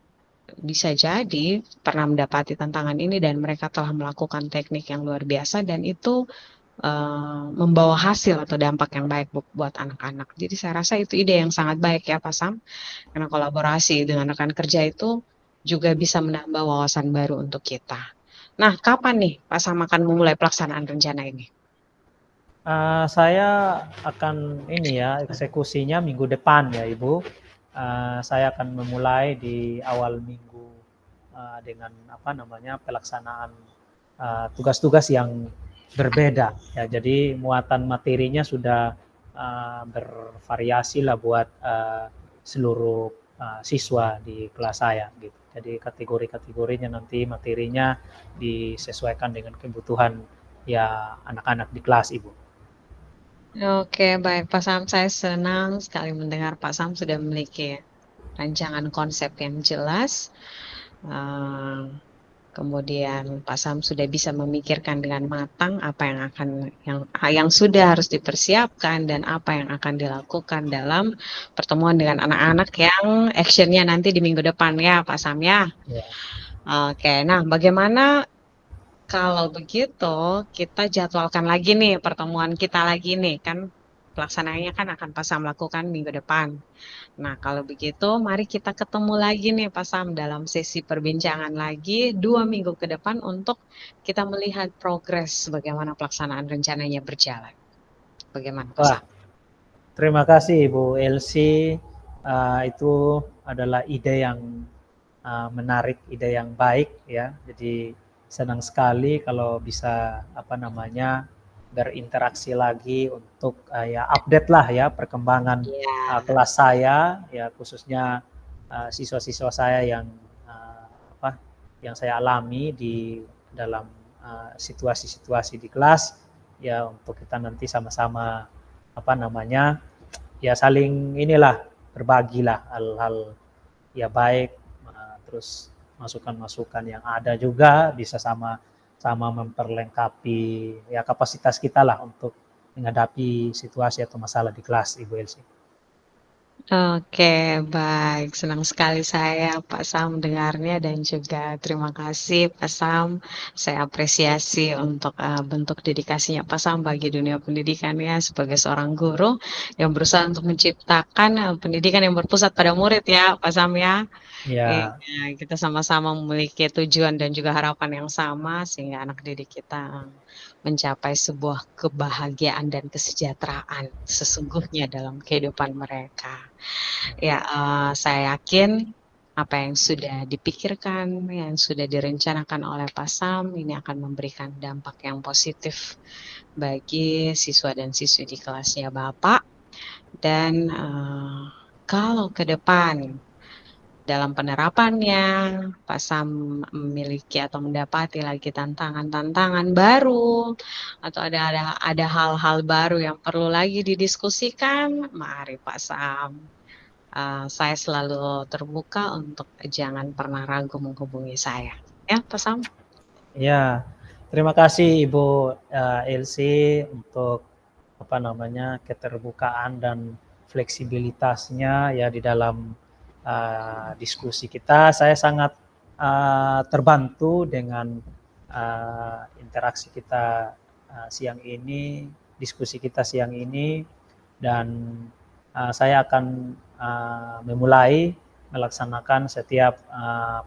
bisa jadi pernah mendapati tantangan ini dan mereka telah melakukan teknik yang luar biasa dan itu membawa hasil atau dampak yang baik buat anak-anak. Jadi saya rasa itu ide yang sangat baik ya Pak Sam, karena kolaborasi dengan rekan kerja itu juga bisa menambah wawasan baru untuk kita. Nah, kapan nih Pak Sam akan memulai pelaksanaan rencana ini? Saya akan ini ya, eksekusinya minggu depan ya Ibu. Saya akan memulai di awal minggu dengan pelaksanaan tugas-tugas yang berbeda ya. Jadi muatan materinya sudah bervariasi lah buat seluruh siswa di kelas saya gitu. Jadi kategori-kategorinya nanti materinya disesuaikan dengan kebutuhan ya anak-anak di kelas, Ibu. Oke, baik Pak Sam, saya senang sekali mendengar Pak Sam sudah memiliki rancangan konsep yang jelas. Kemudian Pak Sam sudah bisa memikirkan dengan matang apa yang sudah harus dipersiapkan dan apa yang akan dilakukan dalam pertemuan dengan anak-anak yang actionnya nanti di minggu depan ya Pak Sam ya. Oke, nah bagaimana kalau begitu kita jadwalkan lagi nih pertemuan kita lagi nih, kan pelaksanaannya kan akan Pak Sam lakukan minggu depan. Nah, kalau begitu mari kita ketemu lagi nih Pak Sam dalam sesi perbincangan lagi 2 minggu ke depan untuk kita melihat progres bagaimana pelaksanaan rencananya berjalan. Bagaimana Pak Sam? Terima kasih Ibu Elsie. Itu adalah ide yang menarik, ide yang baik ya. Jadi senang sekali kalau bisa berinteraksi lagi untuk ya update lah ya perkembangan kelas saya ya, khususnya siswa-siswa saya yang yang saya alami di dalam situasi-situasi di kelas ya, untuk kita nanti sama-sama ya saling berbagilah hal-hal ya baik, terus masukan-masukan yang ada juga bisa sama memperlengkapi ya kapasitas kita lah untuk menghadapi situasi atau masalah di kelas, Ibu Elsie. Oke, baik. Senang sekali saya Pak Sam mendengarnya dan juga terima kasih Pak Sam. Saya apresiasi untuk bentuk dedikasinya Pak Sam bagi dunia pendidikan ya, sebagai seorang guru yang berusaha untuk menciptakan pendidikan yang berpusat pada murid ya Pak Sam ya. Ya. Kita sama-sama memiliki tujuan dan juga harapan yang sama sehingga anak didik kita mencapai sebuah kebahagiaan dan kesejahteraan sesungguhnya dalam kehidupan mereka. Ya, saya yakin apa yang sudah dipikirkan, yang sudah direncanakan oleh Pak Sam ini akan memberikan dampak yang positif bagi siswa dan siswi di kelasnya Bapak. Dan kalau ke depan dalam penerapannya Pak Sam memiliki atau mendapati lagi tantangan-tantangan baru atau ada hal-hal baru yang perlu lagi didiskusikan, mari Pak Sam. Saya selalu terbuka untuk jangan pernah ragu menghubungi saya. Ya, Pak Sam? Ya, terima kasih Ibu Elsie untuk keterbukaan dan fleksibilitasnya ya di dalam diskusi kita. Saya sangat terbantu dengan interaksi kita siang ini, diskusi kita siang ini, dan saya akan memulai melaksanakan setiap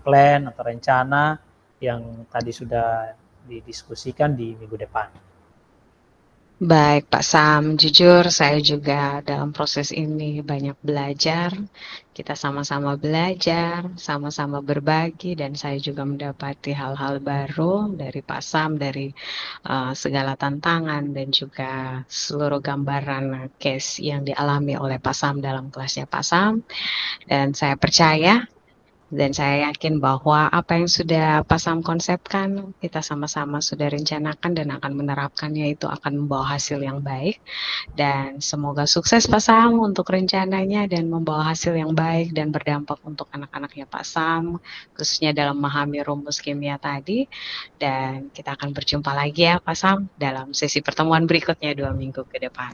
plan atau rencana yang tadi sudah didiskusikan di minggu depan. Baik Pak Sam, jujur saya juga dalam proses ini banyak belajar. Kita sama-sama belajar, sama-sama berbagi, dan saya juga mendapati hal-hal baru dari Pak Sam, dari segala tantangan dan juga seluruh gambaran case yang dialami oleh Pak Sam dalam kelasnya Pak Sam. Dan saya percaya dan saya yakin bahwa apa yang sudah Pak Sam konsepkan, kita sama-sama sudah rencanakan dan akan menerapkannya, itu akan membawa hasil yang baik. Dan semoga sukses Pak Sam untuk rencananya dan membawa hasil yang baik dan berdampak untuk anak-anaknya Pak Sam, khususnya dalam memahami rumus kimia tadi. Dan kita akan berjumpa lagi ya Pak Sam dalam sesi pertemuan berikutnya 2 minggu ke depan.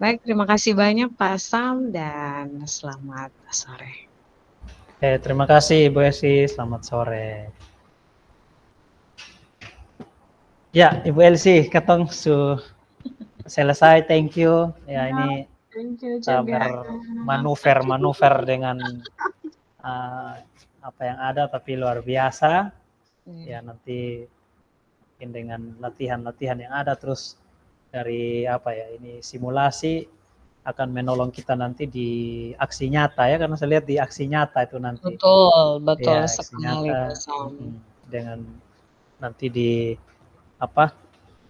Baik, terima kasih banyak Pak Sam dan selamat sore. Terima kasih Ibu Elsie, selamat sore. Ya, Ibu Elsie, ketong selesai, thank you. Ya, ini bermanuver dengan apa yang ada, tapi luar biasa. Ya, nanti mungkin dengan latihan-latihan yang ada, terus dari ini simulasi akan menolong kita nanti di aksi nyata ya, karena saya lihat di aksi nyata itu nanti. Betul Ya, aksi sekali nyata, Pak Sam. dengan nanti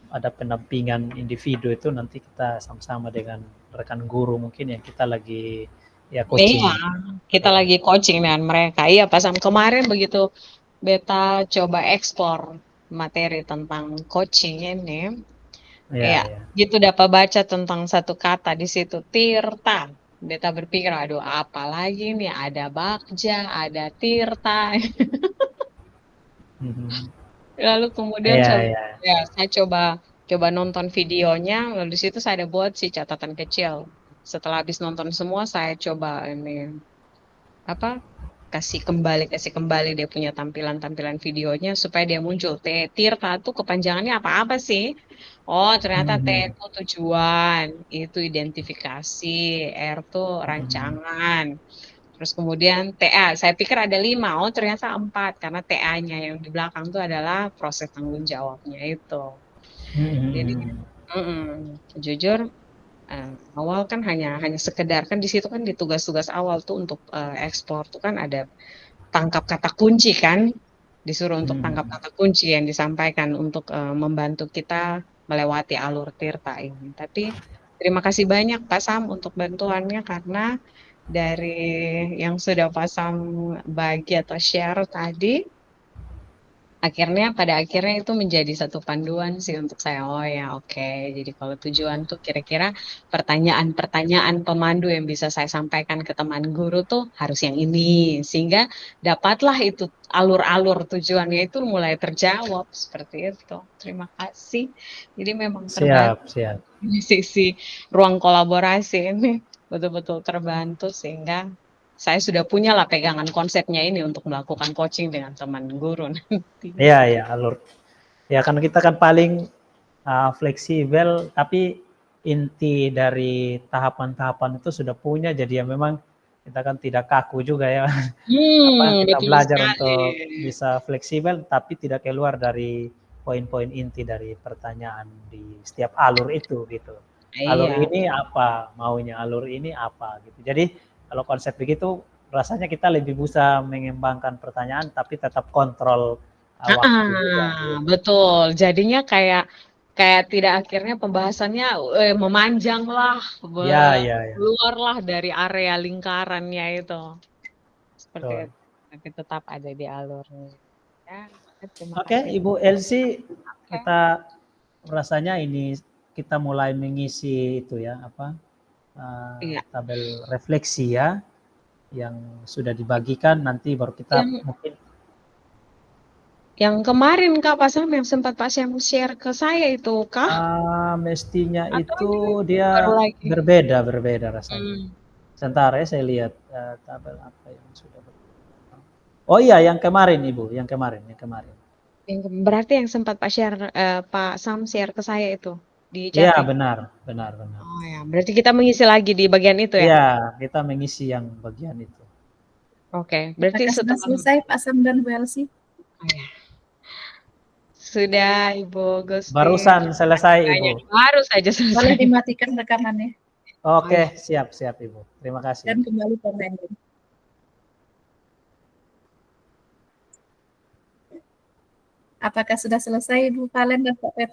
ada penampingan individu itu, nanti kita sama-sama dengan rekan guru mungkin yang kita lagi coaching. Iya, kita lagi coaching dengan mereka. Iya Pak Sam, kemarin begitu beta coba ekspor materi tentang coaching ini, gitu dapat baca tentang satu kata di situ, Tirta. Beta berpikir, aduh apa lagi nih, ada Bagja, ada Tirta. Lalu kemudian saya coba nonton videonya, lalu di situ saya ada buat catatan kecil. Setelah habis nonton semua, saya coba kasih kembali dia punya tampilan videonya supaya dia muncul. Tirta itu kepanjangannya apa sih? Oh, ternyata T itu tujuan, itu identifikasi, R itu rancangan. Terus kemudian TA, saya pikir ada 5, oh ternyata 4, karena TA-nya yang di belakang itu adalah proses tanggung jawabnya itu. Jadi, jujur, awal kan hanya sekedar, kan di situ kan di tugas-tugas awal tuh untuk ekspor tuh kan ada tangkap kata kunci kan, disuruh untuk tangkap kata kunci yang disampaikan untuk membantu kita melewati alur Tirta ini. Tapi terima kasih banyak Pak Sam untuk bantuannya, karena dari yang sudah Pak Sam bagi atau share tadi, pada akhirnya itu menjadi satu panduan sih untuk saya. Oh ya, oke. Jadi kalau tujuan tuh kira-kira pertanyaan-pertanyaan pemandu yang bisa saya sampaikan ke teman guru tuh harus yang ini, sehingga dapatlah itu alur-alur tujuannya itu mulai terjawab seperti itu. Terima kasih. Jadi memang terbantu di sisi ruang kolaborasi ini, betul-betul terbantu, sehingga saya sudah punya lah pegangan konsepnya ini untuk melakukan coaching dengan teman guru nanti. Iya, alur. Ya, kan kita kan paling fleksibel, tapi inti dari tahapan-tahapan itu sudah punya, jadi ya memang kita kan tidak kaku juga ya. Kita belajar untuk bisa fleksibel, tapi tidak keluar dari poin-poin inti dari pertanyaan di setiap alur itu gitu. Alur ini apa maunya, alur ini apa gitu. Jadi Kalau konsep begitu rasanya kita lebih bisa mengembangkan pertanyaan tapi tetap kontrol waktu juga. Betul. Jadinya kayak tidak akhirnya pembahasannya memanjang lah, Ya, ya, ya. keluarlah dari area lingkarannya itu. Seperti Betul. itu. Tapi tetap ada di alurnya. Ya, terima Oke, kasih. Ibu Elsie, Oke. kita rasanya ini kita mulai mengisi itu ya apa Iya. tabel refleksi ya yang sudah dibagikan, nanti baru kita mungkin Yang kemarin Kak Pak Sam yang sempat Pak Sam share ke saya itu kah? mestinya Atau itu ini dia baru lagi? berbeda rasanya. Hmm. Sebentar ya saya lihat tabel apa yang sudah Oh iya, yang kemarin Ibu, yang kemarin. Berarti yang sempat Pak Sam share ke saya itu di Iya, chatting. benar. Oh ya, berarti kita mengisi lagi di bagian itu ya? Iya, kita mengisi yang bagian itu. Oke, berarti Apakah sudah selesai Pak Sam dan Bu Elsie? Oh, ya. Sudah Ibu Gusti. Barusan selesai Ibu. Baru saja selesai. Boleh dimatikan rekamannya. Oke, siap Ibu. Terima kasih. Dan kembali ke landing. Apakah sudah selesai Ibu Valen dan Pak Petra?